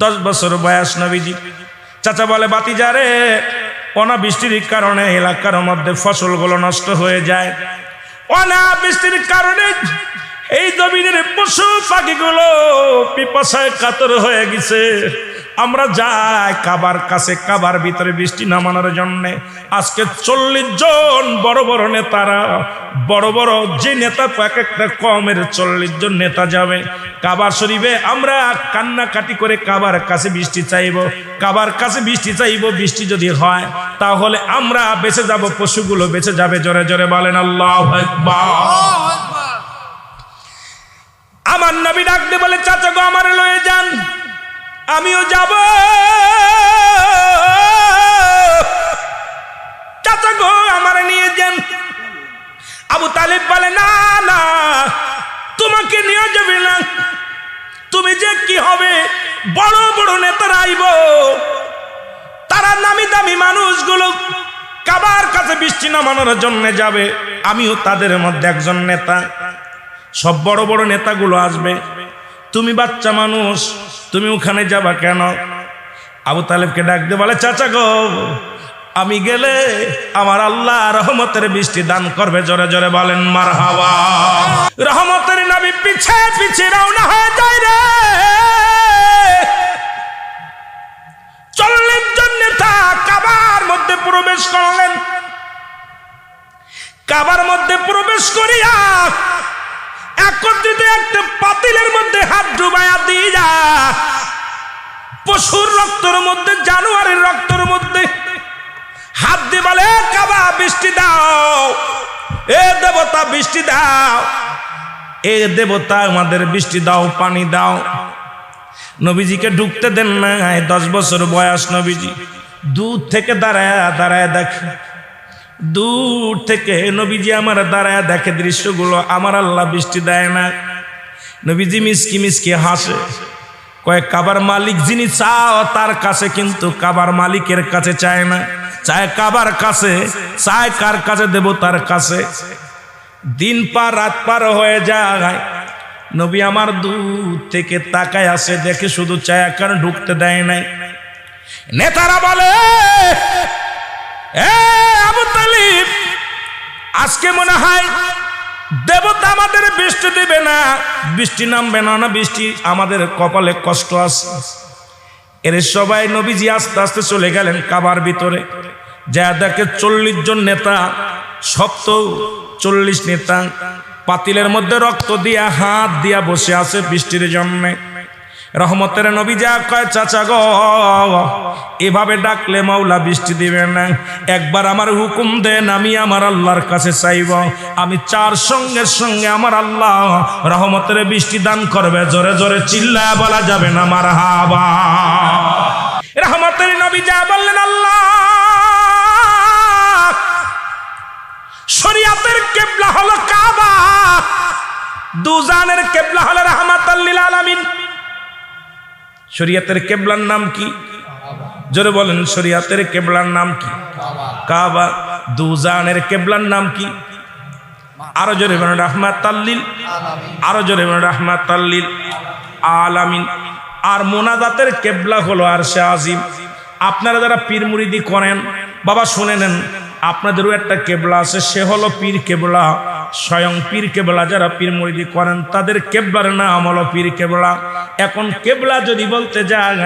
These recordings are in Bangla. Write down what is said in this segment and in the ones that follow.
10 বছর বয়স নবীজি। চাচা বলে, বাতিজা রে, অনাবৃষ্টির কারণে এলাকার মধ্যে ফসলগুলো নষ্ট হয়ে যায়। অনাবৃষ্টির কারণে এই জমিনের পশু পাখিগুলো পিপাসায় কাতর হয়ে গেছে। আমরা যাই কাবার কাছে, কাবার ভিতরে বৃষ্টি নামানোর জন্য। আজকে 40 জন বড় বড় নেতারা, বড় বড় যে নেতা, এক একটা কমের 40 জন নেতা যাবে কাবার শরীফে। আমরা কান্নাকাটি করে কাবার কাছে বৃষ্টি চাইব, কাবার কাছে বৃষ্টি চাইব। বৃষ্টি যদি হয় তাহলে আমরা বেঁচে যাব, পশুগুলো বেঁচে যাবে। জোরে জোরে বলেন আল্লাহু আকবার। আমার নবী ডাক দিয়ে বলে, চাচা গো, আমারে লয়ে যান, আমিও যাব। চাচা গো, আমারে নিয়ে যান। আবু তালিব বলে, না না, তোমাকে নিয়ে যাবে না। তুমি যে কি হবে, বড় বড় নেতারা আইব, তারা নামি দামি মানুষগুলো কাবার কাছে বৃষ্টি নামানোর জন্য যাবে। আমিও তাদের মধ্যে একজন নেতা। সব বড় বড় নেতাগুলো আসবে, তুমি বাচ্চা মানুষ, তুমি ওখানে যাবা কেন? আবু তালেবকে ডাক দিয়ে বলে, চাচা গো, আমি গেলে আমার আল্লাহ রহমতের বৃষ্টি দান করবে। জোরে জোরে বলেন মারহাবা। রহমতের নবী পিছে পিছে রওনা হয়ে যায় রে। 40 জন নেতা কাবার মধ্যে প্রবেশ করলেন। কাবার মধ্যে প্রবেশ করিয়া একত্রিত একটা পাতিলের মধ্যে হাত ডুবাইয়া দিয়া, পশুর রক্তের মধ্যে, জানোয়ারের রক্তের মধ্যে হাত দিয়ে বলে, কাবা বৃষ্টি দাও, এ দেবতা বৃষ্টি দাও, এ দেবতা আমাদের বৃষ্টি দাও, পানি দাও। নবীজিকে ঢুকতে দেন না। 10 বছর বয়স নবীজি। দূর থেকে দাঁড়ায় দাঁড়ায় দেখে, দূর থেকে নবীজি আমার দাঁড়ায় দেখে দৃশ্যগুলো। আমার আল্লাহ বৃষ্টি দেয় না। নবীজি মিসকি মিসকি হাসে, কয়েক কাবার মালিক যিনি চাও তার কাছে, কিন্তু কাবার মালিকের কাছে চায় না, চায় কাবার কাছে, চায় কার কাছে? দেবতার কাছে। দিন পার রাত পার হয়ে যায়, নবী আমার দূর থেকে তাকায় আসে, দেখে শুধু চায়, কারণ ঢুকতে দেয় নাই। নেতারা বলে, আবু তালিব, আজকে মনে হয় দেবতা আমাদের বৃষ্টি দেবে না, বৃষ্টি নামবে না, না বৃষ্টি, আমাদের কপালে কষ্ট আছে। এর সবাই নবীজি আস্তে আস্তে চলে গেলেন কাবার ভিতরে। যা দেখে 40 জন নেতা, সব তো 40 নেতা পাতিলের মধ্যে রক্ত দিয়া, হাত দিয়া বসে আছে বৃষ্টির জন্য। রহমতের নবী যা কয়, চাচা গো, এভাবে ডাকলে মাওলা বৃষ্টি দিবে না। একবার আমার হুকুম দেন, আমি আমার আল্লাহর কাছে চাইব, আমি 4 সঙ্গে সঙ্গে আমার আল্লাহ রহমতের বৃষ্টি দান করবে। জোরে জোরে চিল্লায় বলা যাবে না মারহাবা। রহমতের নবী যা বললেন, আল্লাহ, শরীয়তের কিবলা হলো কাবা, দুজানের কিবলা হলো রাহমাতাল লিল আলামিন। শরীয়তের কিবলার নাম কি? জোরে বলেন, শরীয়তের কিবলার নাম কি? কাবা। দুজানের কিবলার নাম কি? আরো জোরে বলেন, রাহমাতাল লিল আলামিন। আরো জোরে বলেন, রাহমাতাল লিল আলামিন। আর মুনাজাতের কিবলা হলো আরশে আজিম। আপনারা যারা পীর মুরিদি করেন, বাবা শুনে নেন, আপনাদেরও একটা কেবলা আছে, সে হলো পীর কেবলা, স্বয়ং পীর কেবলা। যারা পীর মুরিদি করেন তাদের কেবলার নাম হলো পীর কেবলা। এখন কেবলা যদি বলতে যায়,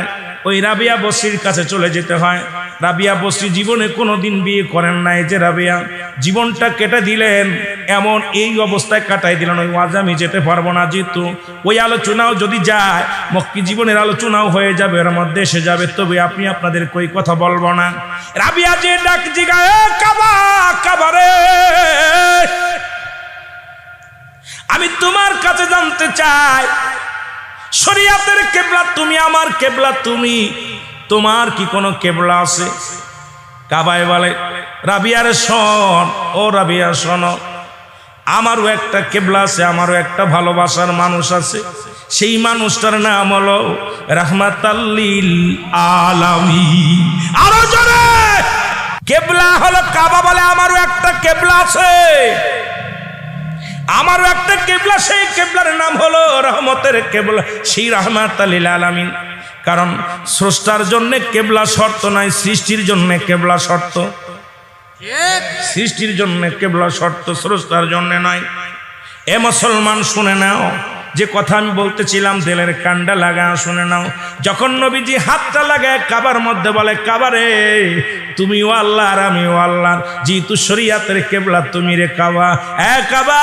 ওই রাবিয়া বসরির কাছে চলে যেতে হয়। রাবিয়া বসরি জীবনে কোনোদিন বিয়ে করেন নাই, যে রাবিয়া জীবনটা কেটে দিলেন, এমন এই অবস্থায় কাটাই দিলেন, ওই ওয়াজ আমি যেতে পারবো না। যেহেতু ওই আলোচনাও যদি যায়, মক্কি জীবনের আলোচনাও হয়ে যাবে, এর মধ্যে এসে যাবে, তবে আপনি আপনাদের কই কথা বলবো না। রাবিয়া যে ডাক জিগায়, কাবা, কাবারে, আমি তোমার কাছে জানতে চাই, শরীয়তের কেবলা তুমি, আমার কেবলা তুমি, তোমার কি কোনো কেবলা আছে? কাবায় বলে, রাবিয়ার শোন, ও রাবিয়া শোনো, আমারও একটা কেবলা আছে, আমারও একটা ভালোবাসার মানুষ আছে, সেই মানুষটার নাম হলো রাহমাতাল লিল আলামিন। আরো জোরে, কেবলা হলো কাবা। বলে, আমারও একটা কেবলা আছে, আমারও একটা কেবলা, সেই কেবলার নাম হলো রহমতের কেবলা, সেই রাহমাতাল লিল আলামিন। কারণ স্রষ্টার জন্য কেবলা শর্ত নাই, সৃষ্টির জন্য কেবলা শর্ত। সৃষ্টির জন্য কেবলা শর্ত, স্রষ্টার জন্য নয়। এ মুসলমান শুনে নাও, যে কথা আমি বলতেছিলাম দিলের কান্ডা লাগা শুনে নাও। যখন নবীজি হাতটা লাগায় কাবার মধ্যে বলে, কাবারে তুমিও আল্লাহ আর আমিও আল্লাহ, যেহেতু শরীয়তের কেবলা তুমি রে কাবা, কাবা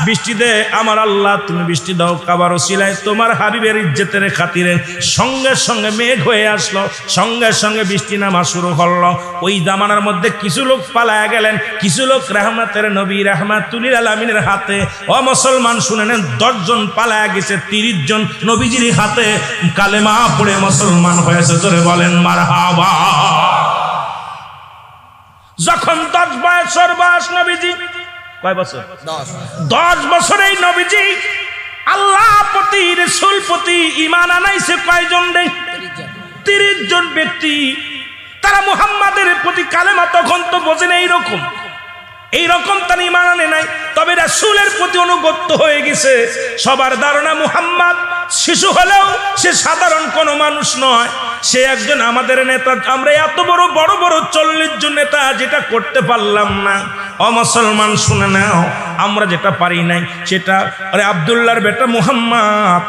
বৃষ্টি দে আমার আল্লাহ, তুমি বৃষ্টি দাও কাবার ওসিলায় তোমার হাবিবের ইজ্জতের খাতিরে। সঙ্গে সঙ্গে মেঘ হয়ে আসলো, সঙ্গে সঙ্গে বৃষ্টি নামা শুরু হলো। ওই জামানার মধ্যে কিছু লোক পালায়া গেলেন, কিছু লোক রহমতের নবী রাহমাতুল আলামিনের হাতে। ও মুসলমান শুনে নেন, 10 জন পালায়া গেছে, 30 জন নবীজির হাতে কালেমা পড়ে মুসলমান হয়েছে। জোরে বলেন মারহাবা। যখন 10 বয়স নবীজি, কয় বছর? 10 বছর এই নবীজি আল্লাহ প্রতি রাসূল প্রতি ঈমান আনাইছে কয়জন রে? 30 জন ব্যক্তি। তারা মুহাম্মাদের প্রতি কালেমা তখন তো বোঝে না এইরকম তার ঈমান আনে নাই, তবে রাসূলের প্রতি অনুগত হয়ে গেছে। সবার ধারণা মুহাম্মদ শিশু হলেও সে সাধারণ কোনো মানুষ নয়, সে একজন আমাদের নেতা। আমরা এত বড় 40 জন নেতা যেটা করতে পারলাম না। ও মুসলমান শুনে নাও, আমরা যেটা পারি নাই সেটা আব্দুল্লাহর বেটা মুহাম্মদ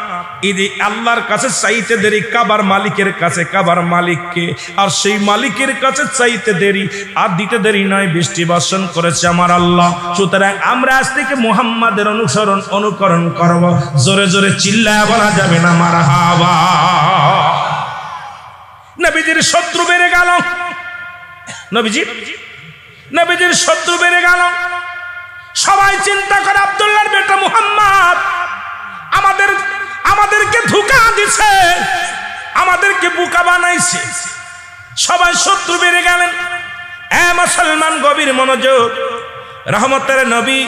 ইদি আল্লাহর কাছে চাইতে দেরি কাবার মালিকের কাছে, কাবার মালিককে, আর সেই মালিকের কাছে চাইতে দেরি আর দিতে দেরি নয়, বৃষ্টি বর্ষণ করেছে আমার আল্লাহ। সুতরাং আমরা আজ থেকে মুহাম্মাদের অনুকরণ করব। জোরে জোরে চিল্লায় বলা যাবে না মারহাবা। নবীজির শত্রু বেড়ে গেল, নবীজির শত্রু বেড়ে গেল। সবাই চিন্তা করে আব্দুল্লাহর বেটা মুহাম্মদ আমাদেরকে ধোঁকা দিছে, আমাদেরকে বোকা বানাইছে। সবাই শত্রু বেড়ে গেলেন। মুসলমান গভীর মনোযোগ। রহমতের নবী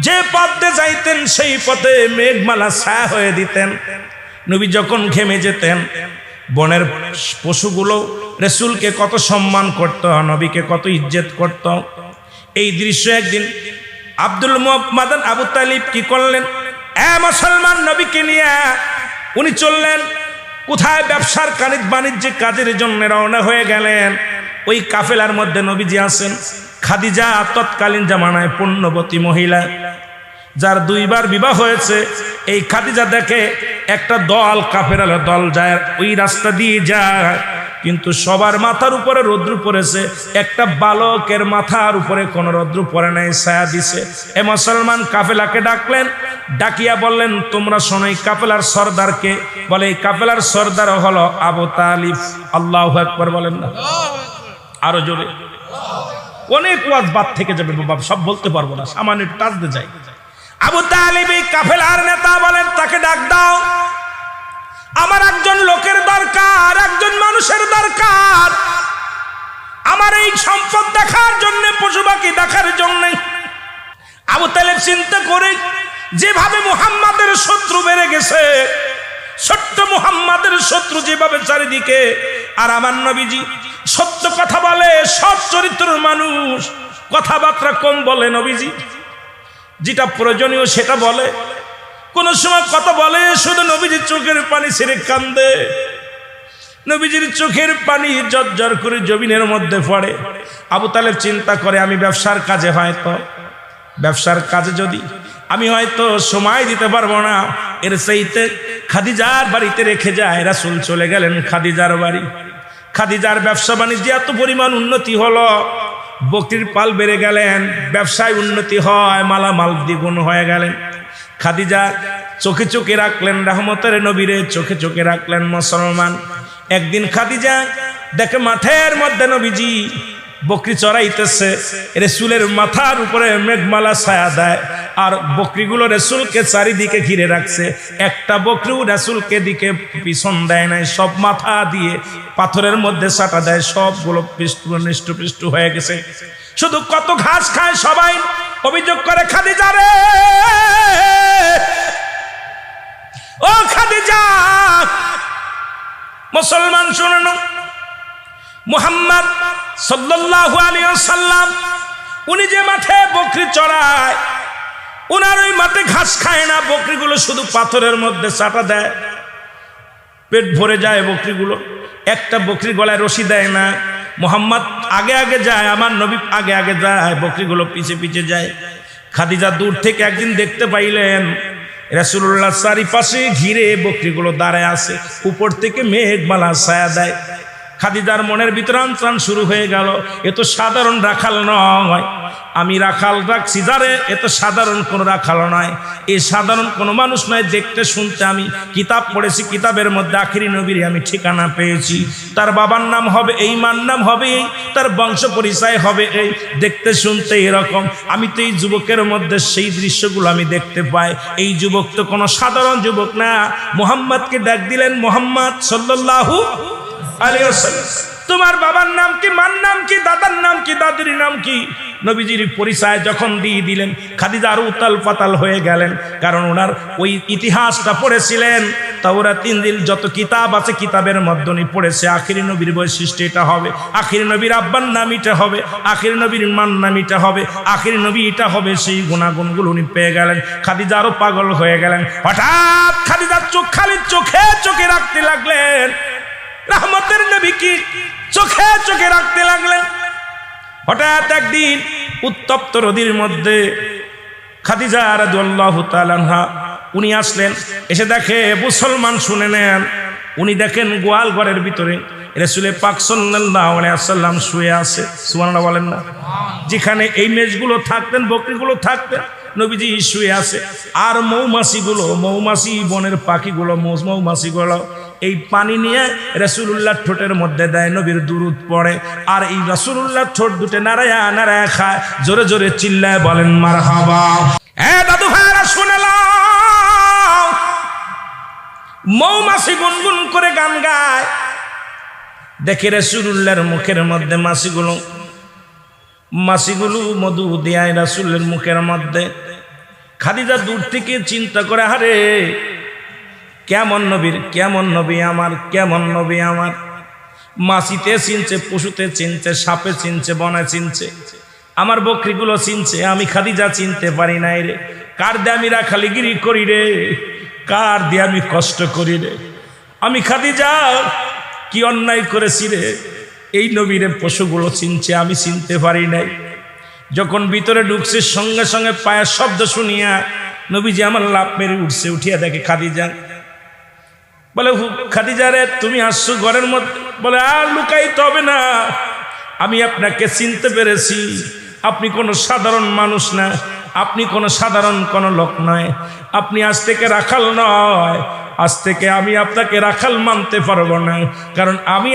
যে পথে যাইতেন সেই পথে মেঘমালা ছায়া হয়ে দিতেন। নবী যখন ঘেমে যেতেন, বনের পশুগুলো রাসূলকে কত সম্মান করত, নবীকে কত ইজ্জত করত। এই দৃশ্য একদিন আব্দুল মুত্তালিব আবু তালিব কি করলেন? মুসলমান নবীকে নিয়ে উনি চললেন কোথায়? ব্যবসার বাণিজ্যিক কাজের জন্য রওনা হয়ে গেলেন। ওই কাফেলার মধ্যে নবীজি আছেন। খাদিজা তৎকালীন জামানায় পুণ্যবতী মহিলা, যার 2 বার বিবাহ হয়েছে। এই খাদিজা দেখে একটা দল, কাফেরার দল যায়, ওই রাস্তা দিয়ে যায়, কিন্তু সবার মাথার উপরে রৌদ্র পড়েছে, একটা বালকের মাথার উপরে কোন রৌদ্র পড়ে নাই, ছায়া দিছে। এ মুসলমান কাফেলাকে ডাকলেন, ডাকিয়া বললেন, তোমরা শোনো এই কাফেলার সর্দারকে? বলে এই কাফেলার সর্দার হলো আবু তালিব। আল্লাহু আকবার বলেন না, আরো জোরে। অনেক ওয়াজ বাদ থেকে যাবে বাবা, সব বলতে পারবো না, সামান্য একটু টাচ দিয়ে যাই। আবু তালিব এই কাফেলার নেতা, বলেন তাকে ডাক দাও, আমার একজন লোকের দরকার, একজন মানুষের দরকার, আমার এই সম্পদ দেখার জন্য, পশু পাখি দেখার জন্য। আবু তালেব চিন্তা করে, যেভাবে মুহাম্মাদের শত্রু বেড়ে গেছে, ছোট্ট মুহাম্মাদের শত্রু যেভাবে চারিদিকে, আর আমার নবীজি সত্য কথা বলে, সৎ চরিত্রের মানুষ, কথাবার্তা কম বলে। নবীজি যেটা প্রয়োজনীয় সেটা বলে, কোন সময় কথা বলে শুধু নবীজির চোখের পানি ছেড়ে কান্দে, নবীজির চোখের পানি ঝরঝর করে জমিনের মধ্যে পড়ে। আবু তালেব চিন্তা করে, আমি ব্যবসার কাজে যদি আমি হয়তো সময় দিতে পারবো না, এর চাইতে খাদিজার বাড়িতে রেখে যায়। রাসূল চলে গেলেন খাদিজার বাড়ি। খাদিজার ব্যবসা বাণিজ্যে এত পরিমাণ উন্নতি হলো, বকরির পাল বেড়ে গেলেন, ব্যবসায় উন্নতি হয়, মালামাল দ্বিগুণ হয়ে গেলেন। খাদিজা চোখে চোখে রাখলেন রহমতের নবীরে, চোখে চোখে রাখলেন মুসলমান। একদিন খাদিজা দেখে মাঠের মধ্যে নবীজি বকরি চড়াইতেছে, রাসূলের মাথার উপরে মেঘমালা ছায়া দেয়, আর বকরিগুলো রাসূলকে চারিদিকে ঘিরে রাখছে। একটা বকরিও রাসূলকে দিকে পিছন দেয় নাই, সব মাথা দিয়ে পাথরের মধ্যে চাটা দেয়, সবগুলো পৃষ্ঠ হয়ে গেছে। শুধু কত ঘাস খায়। সবাই অভিযোগ করে, খাদিজা রে, ও খাদিজা। মুসলমান শুনুন, মুহাম্মদ সাল্লাল্লাহু আলাইহি ওয়াসাল্লাম উনি যে মাঠে বকরি চড়ায়, উনার ওই মাঠে ঘাস খায় না, বকরিগুলো শুধু পাথরের মধ্যে চাটা দেয়। পেট ভরে যায় বকরিগুলো। একটা বকরির গলায় রশি দেয় না, মোহাম্মদ আগে আগে যায়, আমার নবী আগে আগে যায়, বকরিগুলো পিছে পিছে যায়। খাদিজা দূর থেকে একদিন দেখতে পাইলেন রাসূলুল্লাহ চারিপাশে ঘিরে বকরিগুলো দাঁড়ায় আছে, উপর থেকে মেঘমালা ছায়া দেয়। খাদিজার মনের ভিতরে আনচান শুরু হয়ে গেল, এ তো সাধারণ রাখাল নয়, আমি রাখাল রাখছি যারে, এ তো সাধারণ কোনো রাখাল নয়, এ সাধারণ কোনো মানুষ নয়। দেখতে শুনতে আমি কিতাব পড়েছি, কিতাবের মধ্যে আখিরি নবীর আমি ঠিকানা পেয়েছি, তার বাবার নাম হবে এই, মার নাম হবে এই, তার বংশ পরিচয় হবে এই, দেখতে শুনতে এরকম। আমি তো এই যুবকের মধ্যে সেই দৃশ্যগুলো আমি দেখতে পাই। এই যুবক তো কোনো সাধারণ যুবক না। মুহাম্মদকে ডাক দিলেন, মুহাম্মদ সাল্লাল্লাহু আলাইহি ওয়াসাল্লাম, তোমার বাবার নাম কি, মার নাম কি, দাদার নাম কি, দাদির নাম কি? নবীজির পরিচয় যখন দিয়ে দিলেন, খাদিজা আরো উতাল পাতাল হয়ে গেলেন, কারণ ওনার ওই ইতিহাসটা পড়েছিলেন। তাওরাত ইনজিল যত কিতাব আছে, কিতাবের মধ্যে উনি পড়েছে আখিরি নবীর বৈশিষ্ট্য এটা হবে, আখিরি নবীর আব্বার নাম এটা হবে, আখিরি নবীর মার নাম এটা হবে, আখিরি নবী এটা হবে। সেই গুণাগুণগুলো উনি পেয়ে গেলেন। খাদিজা আরো পাগল হয়ে গেলেন। হঠাৎ খাদিজার চোখ খালি চোখে চোখে রাখতে লাগলেন, রহমতের নবী কি চোখে চোখে রাখতে লাগলেন। হঠাৎ একদিন উত্তপ্ত নদীর মধ্যে খাদিজা রাদিয়াল্লাহু তাআলা আনহা উনি আসলেন, এসে দেখে মুসলমান, শুনে নেন, উনি দেখেন গোয়াল ঘরের ভিতরে রাসূল পাক সাল্লাল্লাহু আলাইহি ওয়াসাল্লাম শুয়ে আছে। সুবহানাল্লাহ বলেন না? যেখানে এই মেষগুলো থাকতেন, বকরিগুলো থাকতেন, নবীজি শুয়ে আছে। আর মৌমাছিগুলো, মৌমাছি বনের পাখিগুলো, মৌমাছিগুলো এই পানি নিয়ে রাসূলুল্লাহর ঠোঁটের মধ্যে দেয়, নবীর দুরূদ পড়ে, আর এই রাসূলুল্লাহর ঠোঁট দুটো নাড়ায়া নাড়ায়া খায়। জোরে জোরে চিল্লায় বলেন মারহাবা। দাদু ভাইরা শুনে নাও, মৌমাছি গুনগুন করে গান গায়। দেখে রাসূলুল্লাহর মুখের মধ্যে মাছিগুলো মধু দেয় রাসূলের মুখের মধ্যে। খাদিজা দূর থেকে চিন্তা করে, আরে কেমন নবী আমার, কেমন নবী আমার। মাছিতে চিনছে, পশুতে চিনছে, সাপে চিনছে, বনে চিনছে, আমার বকরিগুলো চিনছে, আমি খাদিজা চিনতে পারি নাই রে। কার দিয়ে আমি রাখালিগিরি করি রে, কার দিয়ে আমি কষ্ট করি রে, আমি খাদিজা কি অন্যায় করেছি রে। এই নবীরে পশুগুলো চিনছে, আমি চিনতে পারি নাই। যখন ভিতরে ঢুকছে, সঙ্গে সঙ্গে পায়ের শব্দ শুনিয়া নবীজি আমার লাফ মেরে উঠছে। উঠিয়া দেখে খাদিজা। বলে, খাদিজা রে তুমি আসছো ঘরের মধ্যে? বলে, আর লুকাইতে হবে না, আমি আপনাকে চিনতে পেরেছি, আপনি কোনো সাধারণ মানুষ না, আপনি কোনো সাধারণ কোনো লোক নয়, আপনি আজ থেকে রাখাল নয়, আজ থেকে আমি আপনাকে রাখাল মানতে পারবো না, কারণ আমি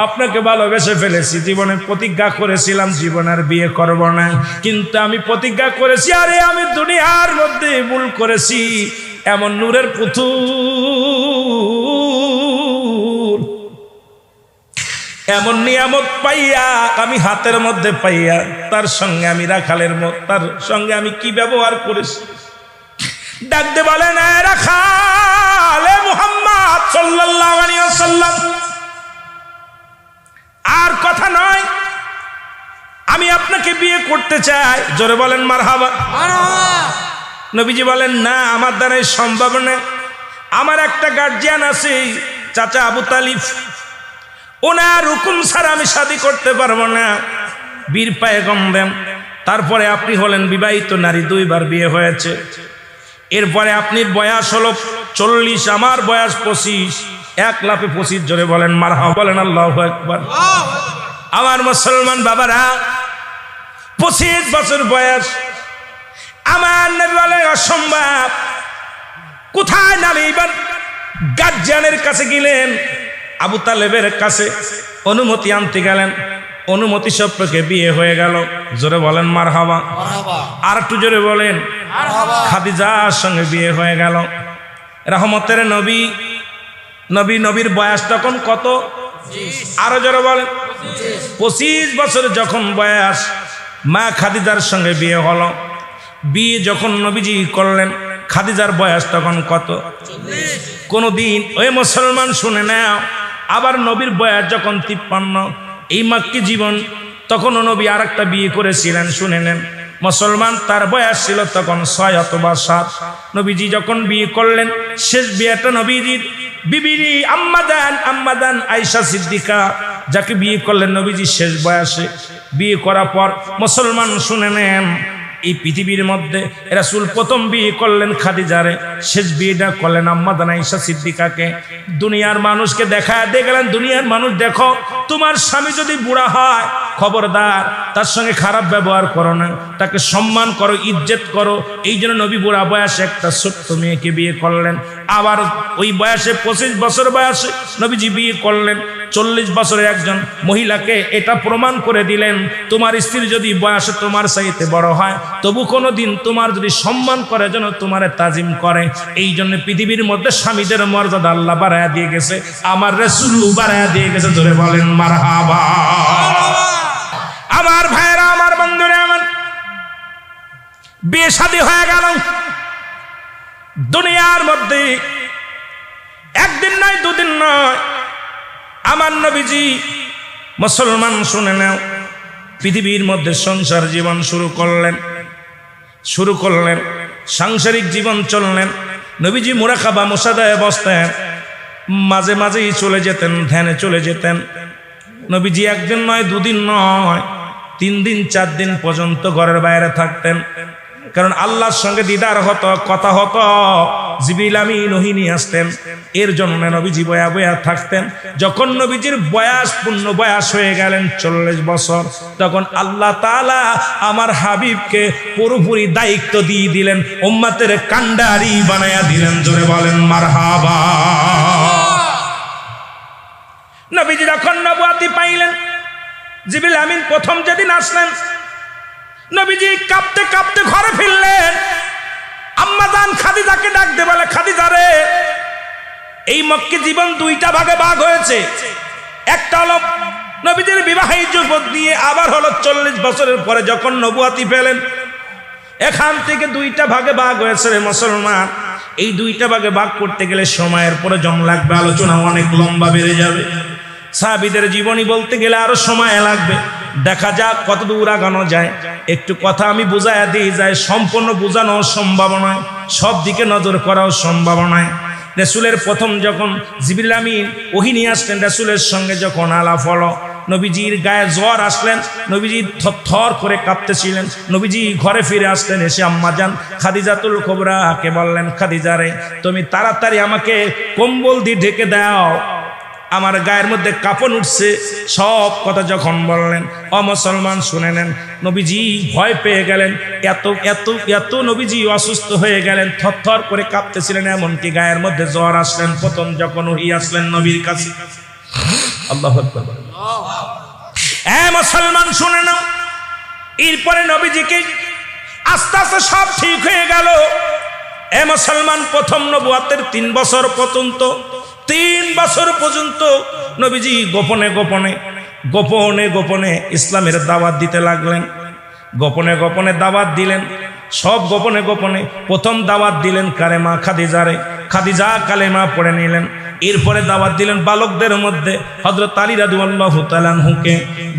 আপনাকে ভালোবেসে ফেলেছি। জীবনে প্রতিজ্ঞা করেছিলাম জীবন আর বিয়ে করব না, কিন্তু আমি প্রতিজ্ঞা করেছি, আরে আমি দুনিয়ার মধ্যে ভুল করেছি। এমন নূরের পুতুল, এমন নিয়ামত পাইয়া, আমি হাতের মধ্যে পাইয়া, তার সঙ্গে আমি রাখালের মত, তার সঙ্গে আমি কি ব্যবহার করেছি। ডাকতে বলেন, রাখাল মুহাম্মদ সাল্লাল্লাহু আলাইহি ওয়াসাল্লাম, আর কথা নয়, আমি আপনাকে বিয়ে করতে চাই। জোরে বলেন মারহাবা। নবীজি বলেন, না, আমার দ্বারা সম্ভব না, আমার একটা গার্জিয়ান আছে, চাচা আবু তালিব, ওনার হুকুম ছাড়া আমি শাদী করতে পারবো না। বীর পয়গম্বর, তারপরে আপনি হলেন বিবাহিত নারী, 2 বার বিয়ে হয়েছে, এরপরে আপনি বয়স হলো 40, আমার বয়স 25, 1 লাফে 25। জোরে বলেন মারহাবা, বলেন আল্লাহু আকবার। আমার মুসলমান বাবারা, 25 বছর বয়স, আমার নবী বলে অসম্ভব। কোথায় নামে এবার গার্জিয়ানের কাছে গেলেন, আবু তালেবের কাছে অনুমতি আনতে গেলেন, অনুমতি সম্পর্কে বিয়ে হয়ে গেল। জোরে বলেন মারহাবা। আর একটু জোরে বলেন খাদিজার সঙ্গে বিয়ে হয়ে গেল। রহমতের নবীর বয়স তখন কত? আরো জোরে বলেন। 25 বছর যখন বয়স, মা খাদিজার সঙ্গে বিয়ে হলো। বিয়ে যখন নবীজি করলেন, খাদিজার বয়স তখন কত? 40। কোনদিন ওই মুসলমান শুনে নাও, আবার নবীর বয়স যখন 53, এই মাক্কি জীবন, তখনও নবী আর একটা বিয়ে করেছিলেন। শুনে নেন, মুসলমান তার বয়স ছিল তখন 6 অথবা 7। নবীজি যখন বিয়ে করলেন, শেষ বিয়েটা নবীজির বিবিরি আম্মাদান আয়েশা সিদ্দিকা, যাকে বিয়ে করলেন নবীজি শেষ বয়সে। বিয়ে করার পর মুসলমান শুনে নেন, এই পৃথিবীর মধ্যে রাসূল প্রথম বিয়ে করলেন খাদিজারে, শেষ বিয়েটা করলেন আম্মাদান আয়েশা সিদ্দিকাকে। দুনিয়ার মানুষকে দেখায় দিয়ে গেলেন, দুনিয়ার মানুষ দেখো, তোমার স্বামী যদি বুড়া হয় খবরদার তার সঙ্গে খারাপ ব্যবহার করো না, তাকে সম্মান করো, ইজ্জত করো। এই জন্য নবী বুড়া বয়সে একটা ছোট্ট মেয়েকে বিয়ে করলেন। আবার ওই বয়সে 25 বছর বয়সে নবীজি বিয়ে করলেন। 40 বছরের একজন মহিলাকে এটা প্রমাণ করে দিলেন, তোমার স্ত্রী যদি বয়সে তোমার চাইতে বড় হয় তবু কোনো দিন তোমার যদি সম্মান করে যেন তোমারে তাজিম করে। এই জন্য পৃথিবীর মধ্যে স্বামীদের মর্যাদা আল্লাহ বাড়ায়া দিয়ে গেছে, আমার রাসূল বাড়ায়া দিয়ে গেছে। জোরে বলেন মারহাবা। আমার ভাইরা, আমার বন্ধুরা, আমার বিয়ে শাদী হয়ে গেল। দুনিয়ার মধ্যে একদিন নয়, দুদিন নয়, আমার নবীজি মুসলমান শুনে নাও, পৃথিবীর মধ্যে সংসার জীবন শুরু করলেন। সাংসারিক জীবন চললেন। নবীজি মুরাকাবা মুসাদায় বসতেন, মাঝে মাঝেই চলে যেতেন, ধ্যানে চলে যেতেন। নবীজি একদিন নয়, দুদিন নয়, 3 দিন 4 দিন পর্যন্ত ঘরের বাইরে থাকতেন। কারণ আল্লাহর সঙ্গে দিদার হতো, কথা হতো, জিবরিল আমিন ওহী নিয়ে আসতেন। এর জন্য নবীজি বয়া বয়া থাকতেন। যখন নবীজির বয়স, পূর্ণ বয়স হয়ে গেলেন 40 বছর, তখন আল্লাহ তাআলা আমার হাবিবকে পুরোপুরি দায়িত্ব দিয়ে দিলেন, উম্মতের কান্ডারি বানায়া দিলেন। জোরে বলেন মারহাবা। নবীজি যখন নবুয়তি পাইলেন, জিবরিল আমিন প্রথম যেদিন আসলেন, নবীজি কাঁপতে কাঁপতে ঘরে ফিরলেন। আম্মাজান খাদিজাকে ডাক দিয়ে বলে, খাদিজা রে, এই মক্কি জীবন 2টা ভাগে ভাগ হয়েছে। একটা হলো নবীজির বিবাহিত যুবক দিয়ে, আবার হলো 40 বছরের পরে যখন নবুয়তি পেলেন। এখান থেকে 2টা ভাগে ভাগ হয়েছে রে মুসলমান। এই 2টা ভাগে ভাগ করতে গেলে সময়ের প্রয়োজন লাগবে, আলোচনা অনেক লম্বা বেড়ে যাবে। সাহাবীদের জীবনী বলতে গেলে আরো সময় লাগবে। দেখা যাক কত দূর আগানো যায়। একটু কথা আমি বুঝাইয়া দিই, যায় সম্পূর্ণ বোঝানো সম্ভব নয়, সব দিকে নজর করাও সম্ভব নয়। রাসূলের প্রথম যখন জিবরিল আমিন ওহী নিয়ে আসলেন, রাসূলের সঙ্গে যখন আলাপ হলো, নবীজির গায়ে জ্বর আসলেন, নবীজি থরথর করে কাঁপতেছিলেন। নবীজি ঘরে ফিরে আসলেন, এসে আম্মাজান খাদিজাতুল কুবরাকে বললেন, খাদিজা রে, তুমি তাড়াতাড়ি আমাকে কম্বল দিয়ে ঢেকে দাও, আমার গায়ের মধ্যে কাঁপন উঠছে। সব কথা যখন বললেন, অমুসলমান শুনে নেন, নবীজি ভয় পেয়ে গেলেন। এত এত এত নবীজি অসুস্থ হয়ে গেলেন, থরথর করে কাঁপতেছিলেন, এমনকি গায়ের মধ্যে জ্বর আসলেন। প্রথম যখন ওহী আসলেন নবীর কাছে, আল্লাহু আকবার, মুসলমান শুনে নাও, এরপরে নবীজিকে আস্তে আস্তে সব ঠিক হয়ে গেল। মুসলমান প্রথম নবুয়তের 3 বছর পর্যন্ত, 3 বছর পর্যন্ত নবীজি গোপনে গোপনে গোপনে গোপনে ইসলামের দাওয়াত দিতে লাগলেন। গোপনে গোপনে দাওয়াত দিলেন, সব গোপনে গোপনে। প্রথম দাওয়াত দিলেন কালেমা খাদিজারে, খাদিজা কালেমা পড়ে নিলেন। এরপরে দাওয়াত দিলেন বালকদের মধ্যে হযরত আলী রাদিয়াল্লাহু তাআলা আনহুকে,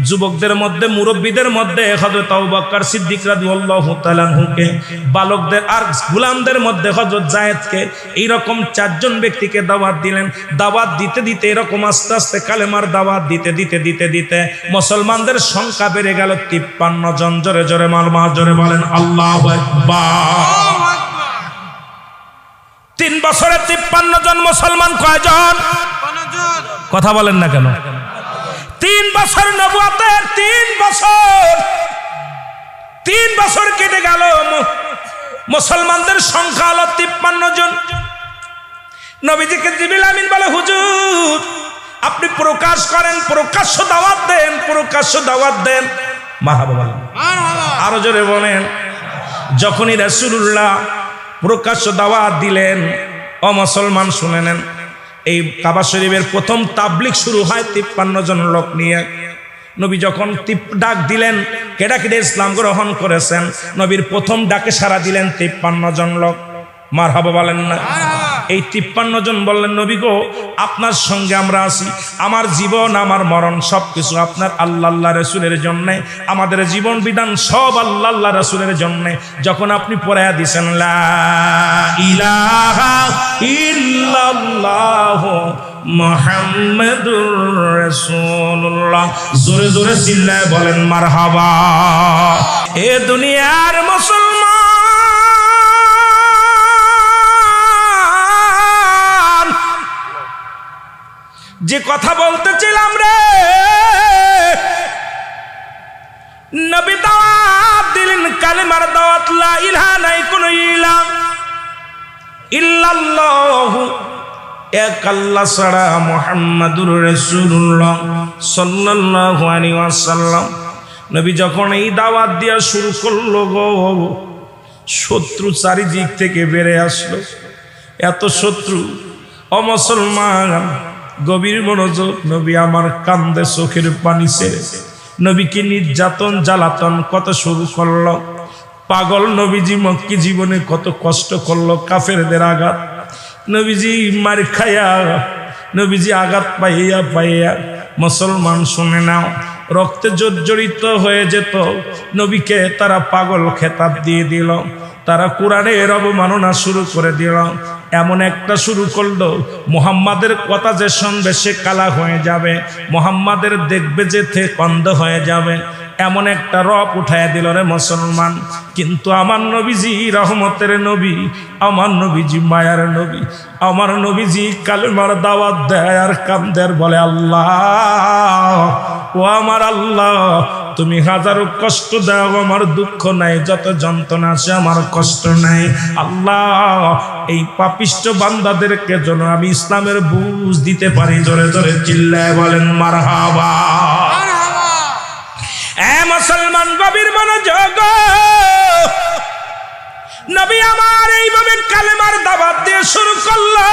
যুবকদের মধ্যে, মুরব্বীদের মধ্যে হযরত আবু বকর সিদ্দিক রাদিয়াল্লাহু তাআলা আনহুকে, বালকদের আর গোলামদের মধ্যে হযরত যায়েদকে। এইরকম 4 জন ব্যক্তিকে দাওয়াত দিলেন। দাওয়াত দিতে দিতে এরকম আস্তে আস্তে কালেমার দাওয়াত দিতে দিতে দিতে দিতে মুসলমানদের সংখ্যা বেড়ে গেল 53 জন। জোরে জোরে মারমা, জোরে বলেন আল্লাহু আকবার। 3 বছরে 53 জন মুসলমান কয়জন? কথা বলেন না কেন? 3 বছর নবুয়তের 3 বছর কেটে গেল, মুসলমানদের সংখ্যা হলো 53 জন। নবীজিকে জিবরিল আমিন বলে, হুজুর আপনি প্রকাশ করেন, প্রকাশ্য দাওয়াত দেন, প্রকাশ্য দাওয়াত দেন। মারহাবা বলেন, আরো জোরে বলেন। যখনই রাসূলুল্লাহ প্রকাশ্য দাওয়াত দিলেন, মুসলমান শুনে নেন, এই কাবা শরীফের প্রথম তাবলীগ শুরু হয় 53 জন লোক নিয়ে। নবী যখন ডাক দিলেন, কেডা কেডা ইসলাম গ্রহণ করেছেন, নবীর প্রথম ডাকে সাড়া দিলেন 53 জন লোক। মারহাবা বলেন না? এই 53 জন বললেন নবী গো আপনার সঙ্গে আমরা আছি, আমার জীবন আমার মরণ সবকিছু আপনার আল্লাহ রাসূলের জন্য, আমাদের জীবন বিধান সব আল্লাহ রাসূলের জন্য। যখন আপনি পড়ায়া দিয়েছেন লা ইলাহা ইল্লাল্লাহ মুহাম্মাদুর রাসূলুল্লাহ, জোরে জোরে চিল্লায় বলেন মারহাবা। এ দুনিয়ার মুসলমান, যে কথা বলতেছিলাম রে, নবী দাওয়াত দিলেন কালেমার দাওয়াত, লা ইলাহা নাই কোনো ইলাহ ইল্লাল্লাহ, এক আল্লাহ ছাড়া, মুহাম্মাদুর রাসূলুল্লাহ সাল্লাল্লাহু আলাইহি ওয়াসাল্লাম। নবী যখন এই দাওয়াত দেওয়া শুরু করলো গো, শত্রু চারিদিক থেকে বেড়ে আসলো। এত শত্রু, অমুসলমান, গভীর মনোযোগ। নবী আমার কান্দে চোখের পানি ছেড়ে নবীকে নির্যাতন জ্বালাতন কত শুরু করলো। পাগল নবীজি মক্কি জীবনে কত কষ্ট করলো, কাফেরদের আঘাত নবীজি মার খায়া, নবীজি আঘাত পাইয়া পাইয়া, মুসলমান শুনে নাও, রক্তে জর্জরিত হয়ে যেত। নবীকে তারা পাগল খেতাব দিয়ে দিল, তারা কোরআনের অবমাননা শুরু করে দিল। এমন একটা শুরু করলো, মুহাম্মাদের কথা যে শুনবে সে কালা হয়ে যাবে, মুহাম্মাদের দেখবে যে অন্ধ হয়ে যাবে, এমন একটা রব উঠায় দিল রে মুসলমান। কিন্তু আমার নবীজি রহমতের নবী, আমার নবীজি মায়ার নবী, আমার নবীজি কালেমার দাওয়াত দেয় আর কান্দের বলে আল্লাহ, ও আমার আল্লাহ, তুমি হাজারো কষ্ট দাও, আমার দুঃখ নাই, যত যন্ত্রণা আছে আমার কষ্ট নাই। আল্লাহ, এই পাপিষ্ট বান্দাদেরকে যেন আমি ইসলামের বুঝ দিতে পারি। জোরে জোরে চিল্লায় বলেন মারহাবা। এ মুসলমান, গভীর মনোযোগ। নবী আমার এইভাবে কালেমার দাওয়াত দিয়ে শুরু করলো।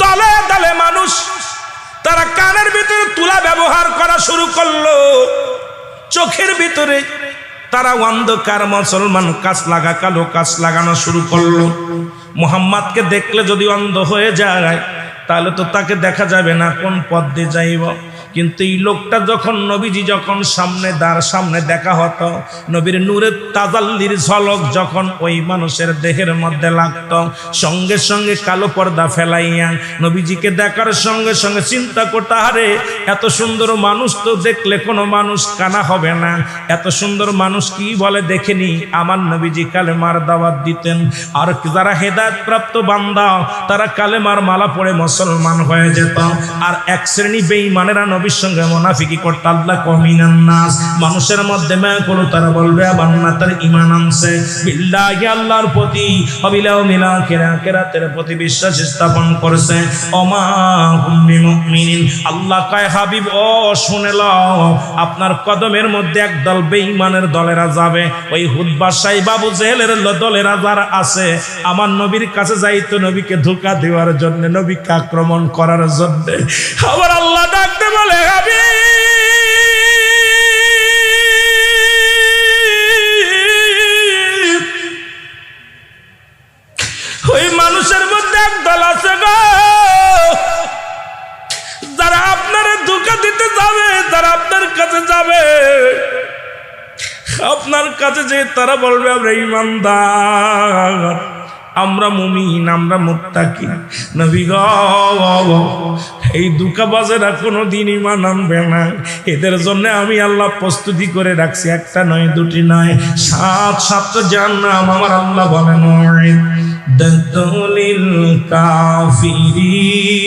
দলে দলে মানুষ তারা কানের ভিতরে তুলা ব্যবহার করা শুরু করলো, চোখের ভিতরে তারা অন্ধকার মুসলমান কাঁচ লাগা, কালো কাঁচ লাগানো শুরু করলো। মুহাম্মাদকে দেখলে যদি অন্ধ হয়ে যায় তাহলে তো তাকে দেখা যাবে না কোন পথ দিয়ে যাইব। কিন্তু এই লোকটা যখন নবীজি যখন সামনে দেখা হতো, নবীর নূরের তাজাল্লির ঝলক যখন ওই মানুষের দেহের মধ্যে লাগতো, সঙ্গে সঙ্গে কালো পর্দা ফেলাইয়া নবীজিকে দেখার সঙ্গে সঙ্গে চিন্তা করতে, আরে এত সুন্দর মানুষ তো দেখলে কোনো মানুষ কানা হবে না, এত সুন্দর মানুষ কি বলে দেখেনি। আমার নবীজি কালেমার দাওয়াত দিতেন, আর যারা হেদায়েত প্রাপ্ত বান্দা তারা কালেমার মালা পড়ে মুসলমান হয়ে যেত। আর এক শ্রেণী বেঈমানেরা নবীর সঙ্গে মুনাফিকি করতে, আল্লাহ কমিনান নাস, মানুষের মধ্যে মেয়ে তারা বলবে আবার না তার ঈমান আনছে, বিল্লাহি আল্লাহর প্রতি, অবিলাউমিল আখিরাতের প্রতি বিশ্বাস স্থাপন করছে। ওমা হুম বিমুমিনিন, আল্লাহ কয় হাবিব ও শুনে লও, আপনার কদমের মধ্যে একদল বেঈমানের দলেরা যাবে। ওই হুদবা সাহেব আবু জেহেলের দলেরা যারা আছে, আমার নবীর কাছে যাইতো নবীকে ধোঁকা দেওয়ার জন্য, নবীকে আক্রমণ করার জন্য। আবার আল্লাহ ডাকতে বলে, ওই মানুষের মধ্যে একদল আছে গো, যারা আপনারা ধোঁকা দিতে যাবে, যারা আপনার কাছে যাবে, আপনার কাছে যে তারা বলবে আমরা ঈমানদার, আমরা মুমিন, আমরা মুত্তাকি। নবী গো, এই দুঃখবাজেরা কোনোদিন ঈমান আনবে না। এদের জন্য আমি আল্লাহ প্রস্তুতি করে রাখছি, একটা নয়, দুটি নয়, 7-7টা জাহান্নাম। আমার আল্লাহ বলেন দাতুলিল কাফিরিন,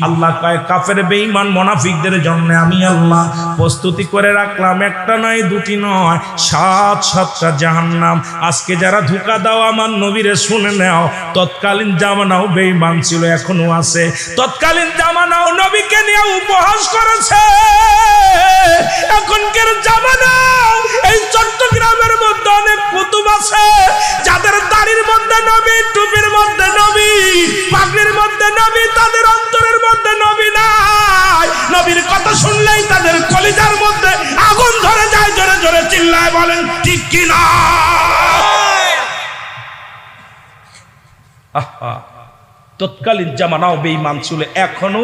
আল্লাহ কয় কাফের বেঈমান মুনাফিকদের জন্য আমি আল্লাহ প্রস্তুতি করে রাখলাম, একটা নয়, দুটি নয়, 7-7টা জাহান্নাম। আজকে যারা ধোঁকা দাও আমার নবীরে শুনে নাও, তৎকালীন জামানাও বেঈমান ছিল, এখনো আছে। তৎকালীন জামানাও নবীকে নিয়ে উপহাস করেছে, এখনকার জামানাও এই চট্টগ্রামের মধ্যে অনেক কুতুব আছে যাদের দাড়ির মধ্যে নবী, টুপির মধ্যে নবী, পাগড়ির মধ্যে নবী, তাদের অন্তরের মধ্যে নবী নাই। নবীর কথা শুনলেই তাদের কলিজার মধ্যে আগুন ধরে যায়। জোরে জোরে চিল্লায় বলেন ঠিক কিনা। আহা, তৎকালীন জামানাও বেঈমান ছিল, এখনো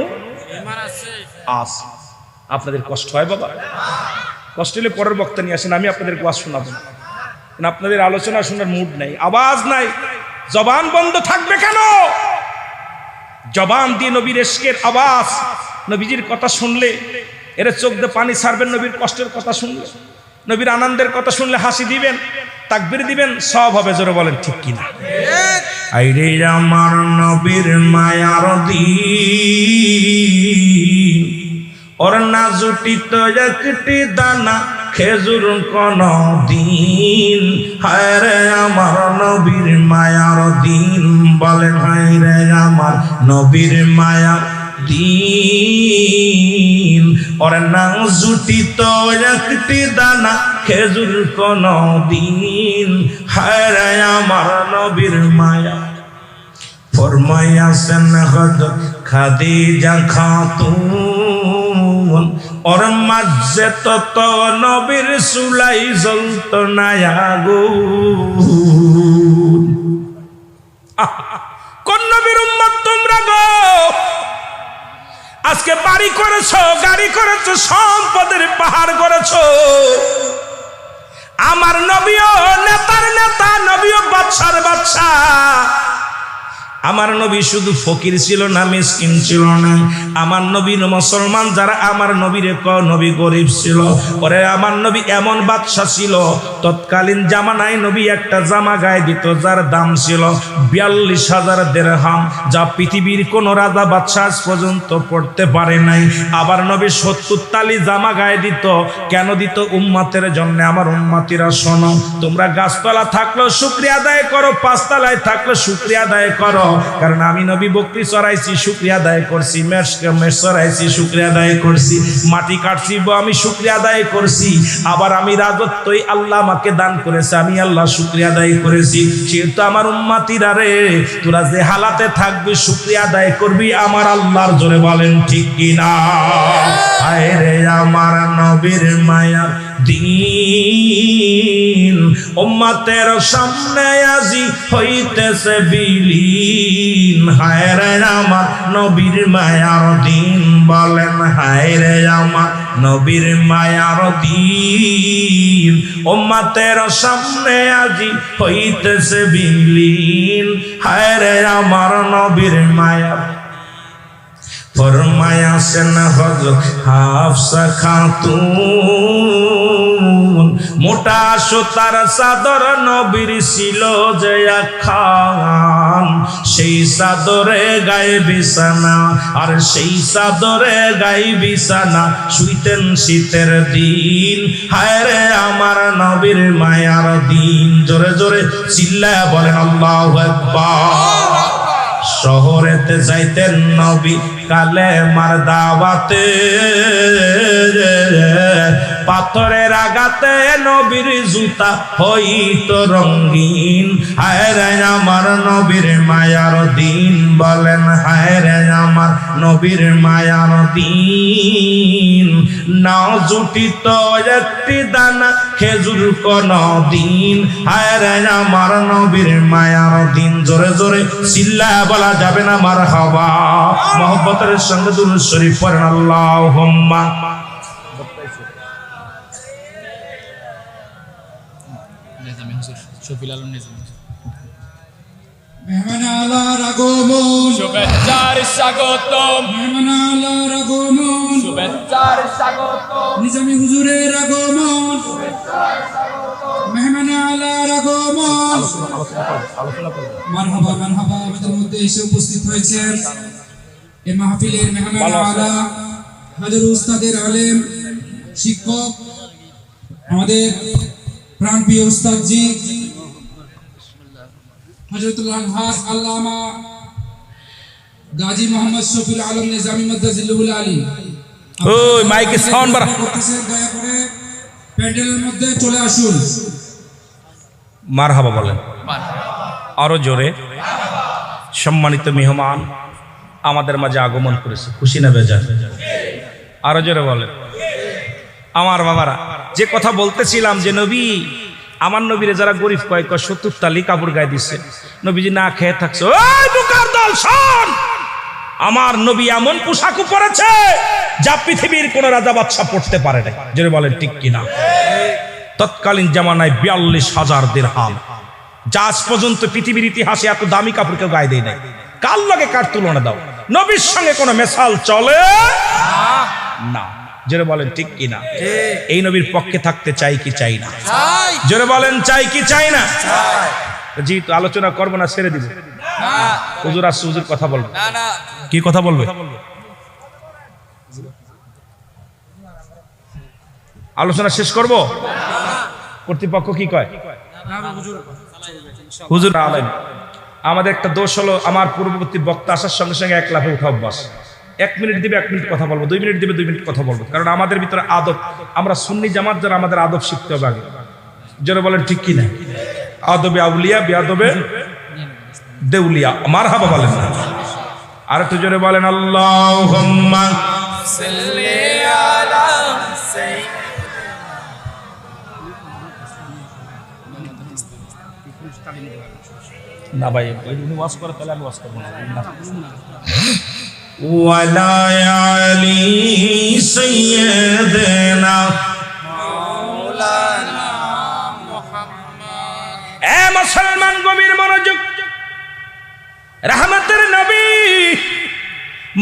আছে। আপনাদের কষ্ট হয় বাবা? কষ্ট হলে পরের বক্তা নিয়ে আসেন, আমি আপনাদের ওয়াজ শোনাবো না। আপনাদের আলোচনা শোনার মুড নাই, আওয়াজ নাই, জবান বন্ধ থাকবে কেন? জবান দিয়ে নবীর ইশকের আওয়াজ, নবীজির কথা শুনলে এর চোখ দিয়ে পানি ছাড়বেন। নবীর কষ্টের কথা শুনলে, নবীর আনন্দের কথা শুনলে হাসি দিবেন, তাকবীর দিবেন, সব হবে। জোরে বলেন ঠিক কিনা? আইরে আমার নবীর মায়ার দিন, ওর না জুটিত একটি দানা খেজুর কোন দিন। হায় রে আমার নবীর মায়ার দিন, বলেন হায় রে আমার নবীর মায়ার দিন, ওর না জুটিত একটি দানা খেজুর কোন দিন। হায় রে আমার নবীর মায়া। ফরমাইয়াছেন হযরত খাদিজা খাতুন, ওর মাঝে তত নবীর চুলাই জ্বলত না আগুন। কোন নবীর উম্মত তোমরা গো? আজকে বাড়ি করেছো, গাড়ি করেছো, সম্পদের পাহাড় করেছো। আমার নবীও নেতার নেতা, নবীও বাদশার বাদশা। আমার নবী শুধু ফকির ছিল না, মিসকিন ছিল না। আমার নবীর মুসলমান যারা আমার নবীরে নবী গরিব ছিল। ওরে আমার নবী এমন বাদশা ছিল, তৎকালীন জামানায় নবী একটা জামা গায়ে দিত যার দাম ছিল ৪২,০০০ দিরহাম, যা পৃথিবীর কোন রাজা বাদশা আজ পর্যন্ত পড়তে পারে নাই। আবার নবী ৭০ তালি জামা গায়ে দিত। কেন দিত? উম্মতের জন্য। আমার উম্মতিরা শোনো, তোমরা গাছতলা থাকলেও শুকরিয়া আদায় করো, পাঁচতলায় থাকলেও শুকরিয়া আদায় করো। কারণ আমি নবী বকরি চড়াইছি, শুকরিয়া আদায় করছি, মেষ চড়াইছি, শুকরিয়া আদায় করছি, মাটি কাটছি, আমি শুকরিয়া আদায় করছি। আবার আমি রাজত্বই আল্লাহ আমাকে দান করেছে, আমি আল্লাহ শুকরিয়া আদায় করেছি। সেহেতু আমার উম্মতিরা রে, তোরা যে হালাতে থাকবি শুকরিয়া আদায় করবি আমার আল্লাহর। জোরে বলেন ঠিক কিনা? হায় রে আমার নবীর মায়া দিন, উম্মতের সামনে আজি হইতেছে বিলীন। হায় রে আমার নবীর মায়ার দিন, বলেন হায় রে আমার নবীর মায়ার দিন, উম্মতের সামনে আজি হইতেছে বিলীন। হায় রে আমার নবীর মায়া। ফরমায়াছেন হযরত হাফসা খাতুন, মোটা সুতার চাদর নবীর ছিল যে খান, সেই চাদরে গায়ে বিছানা, আর সেই চাদরে গায়ে বিছানা শুইতেন শীতের দিন। হায় রে আমার নবীর মায়ার দিন। জোরে জোরে চিল্লায়া বলেন আল্লাহু আকবার। শহরেতে যাইতেন নবী কালেমার দাওয়াতে, পাথরের আঘাতে নবীর জুতা হইতো রঙিন। হায় রে আমার নবীর মায়ার দিন, বলেন হায় রে আমার নবীর মায়ার দিন। নাও জুটিত একটি দানা খেজুর কোন দিন। হায় রে আমার নবীর মায়ার দিন। জোরে জোরে চিল্লা বলা যাবে না মারহাবা। মহব্বতের সঙ্গে দুরূদ শরীফ পড়েন আল্লাহুম্মা। মেহমান আলার আগমন, শুভেচ্ছার স্বাগতম, মেহমান আলার আগমন, শুভেচ্ছার স্বাগতম, নিজামী হুজুরের আগমন, মেহমান আলার আগমন। মারহাবা মারহাবা। আমাদের মধ্যে এসে উপস্থিত হয়েছেন এই মাহফিলের মেহমান আলা, হাজার উস্তাদের আলেম, শিক্ষক, আমাদের প্রাণপ্রিয় উস্তাদজি হযরতুল আলহাজ আল্লামা গাজী মোহাম্মদ শফিউল আলম নিজামী মাদ্দাজিল্লুল আলী। ওই মাইকে সাউন্ড বাড়া। দয়া করে প্যান্ডেলের মধ্যে চলে আসুন। মারহাবা বলেন আরো জোরে। সম্মানিত মেহমান আমাদের মাঝে আগমন করেছে, খুশি না বেজার? আরো জোরে বলেন। আমার বাবারা, যে কথা বলতেছিলাম যে নবী আমার নবীরে যারা গরিব কয় 70 তালি কাপড় গায়ে দিচ্ছে, নবীজি না খেয়ে থাকছে। ওই বুকার দল শোন, আমার নবী এমন পোশাক পরেছে যা পৃথিবীর কোন রাজা বাদশা পড়তে পারে না। যদি বলেন ঠিক কিনা? তৎকালীন জামানায় 42,000 দিরহাম, যা আজ পর্যন্ত পৃথিবীর ইতিহাসে এত দামি কাপড় কেউ গায়ে দেয় নাই। কার লগে কার তুলনা দাও? নবীর সঙ্গে কোনো মেসাল চলে না। জোরে বলেন ঠিক কিনা? এই নবীর পক্ষে থাকতে চাই কি চাই না? জোরে বলেন চাই কি চাই না? জি, তো আলোচনা করবো না, ছেড়ে দিব। হুজুর আসছে, হুজুর কথা বলবো। কি কথা বলবে? আলোচনা শেষ করব? কর্তৃপক্ষ কি কয়? হুজুর আলেম। আমাদের একটা দোষ হলো, আমার পূর্ববর্তী বক্তা আসার সঙ্গে সঙ্গে 1 লাফে উঠা অভ্যাস। 1 মিনিট দিবে 1 মিনিট কথা বলবো, 2 মিনিট দিবে 2 মিনিট কথা বলবো। কারণ আমাদের ভিতরে আদব, আমরা সুন্নি জামাত যারা, আমাদের আদব শিখতে হবে আগে। যারা বলেন ঠিক কিনা? আদবে আউলিয়া বেয়াদবে দেউলিয়া। মারহাবা বলেন না? আর একটু জোরে বলেন আল্লাহুম্মা সাল্লি আলা সাইয়্যিদিনা। না ভাই, উনি ওয়াজ করে তাহলে আমি ওয়াজ করবো না। ওয়ালা আলি সাইয়্যিদিনা মাওলানা মুহাম্মদ। এ মুসলমান, গভীর মনোযোগ। রহমতের নবী,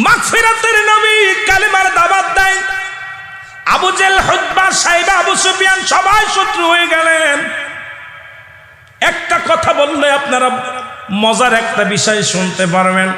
মাগফিরাতের নবী কালেমার দাওয়াত দেয়। আবু জেহেল, উতবা, সাইবা, আবু সুফিয়ান সবাই শত্রু হয়ে গেলেন। একটা কথা বললে আপনারা মজার একটা বিষয় শুনতে পারবেন।